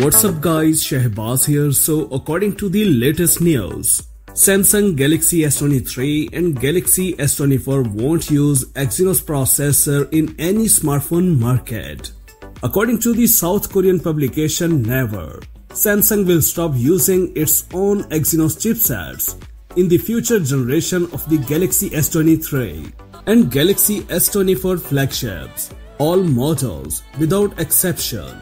What's up guys, Shahbaz here. So according to the latest news, Samsung Galaxy S23 and Galaxy S24 won't use Exynos processor in any smartphone market. According to the South Korean publication Never, Samsung will stop using its own Exynos chipsets in the future generation of the Galaxy S23 and Galaxy S24 flagships. All models, without exception,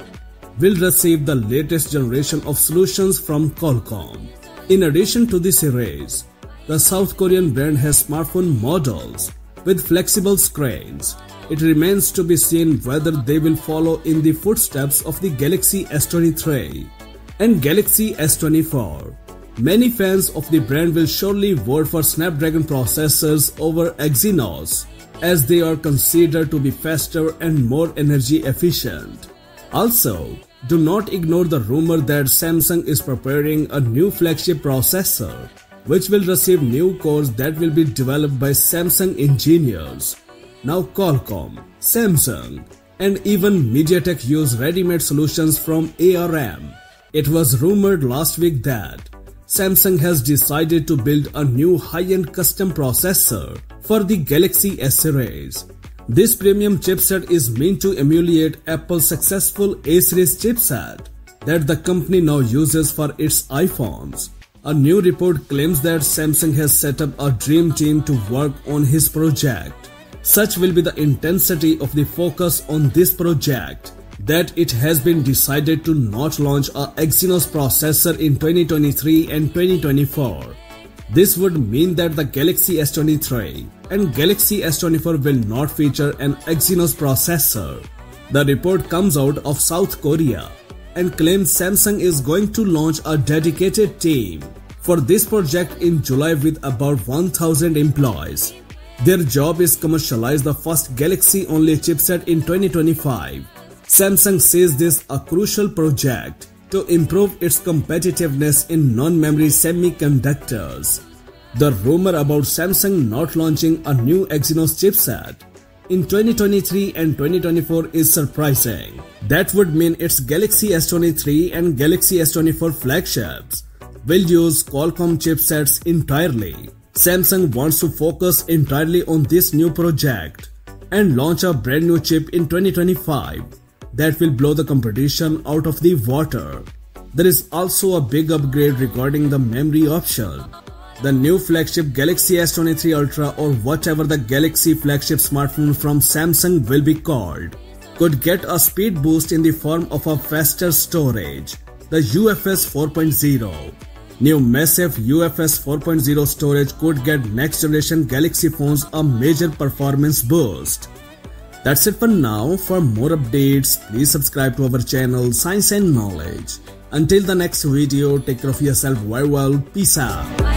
will receive the latest generation of solutions from Qualcomm. In addition to the series, the South Korean brand has smartphone models with flexible screens. It remains to be seen whether they will follow in the footsteps of the Galaxy S23 and Galaxy S24. Many fans of the brand will surely vote for Snapdragon processors over Exynos, as they are considered to be faster and more energy efficient. Also, do not ignore the rumor that Samsung is preparing a new flagship processor, which will receive new cores that will be developed by Samsung engineers. Now Qualcomm, Samsung, and even MediaTek use ready-made solutions from ARM. It was rumored last week that Samsung has decided to build a new high-end custom processor for the Galaxy S series. This premium chipset is meant to emulate Apple's successful A series chipset that the company now uses for its iPhones. A new report claims that Samsung has set up a dream team to work on his project. Such will be the intensity of the focus on this project that it has been decided to not launch a Exynos processor in 2023 and 2024. This would mean that the Galaxy S23 and Galaxy S24 will not feature an Exynos processor. The report comes out of South Korea and claims Samsung is going to launch a dedicated team for this project in July with about 1,000 employees. Their job is commercialize the first Galaxy-only chipset in 2025. Samsung says this a crucial project to improve its competitiveness in non-memory semiconductors. The rumor about Samsung not launching a new Exynos chipset in 2023 and 2024 is surprising. That would mean its Galaxy S23 and Galaxy S24 flagships will use Qualcomm chipsets entirely. Samsung wants to focus entirely on this new project and launch a brand new chip in 2025 that will blow the competition out of the water. There is also a big upgrade regarding the memory option. The new flagship Galaxy S23 Ultra, or whatever the Galaxy flagship smartphone from Samsung will be called, could get a speed boost in the form of a faster storage, the UFS 4.0. New massive UFS 4.0 storage could get next generation Galaxy phones a major performance boost. That's it for now. For more updates, please subscribe to our channel Science and Knowledge. Until the next video, take care of yourself very well. Peace out.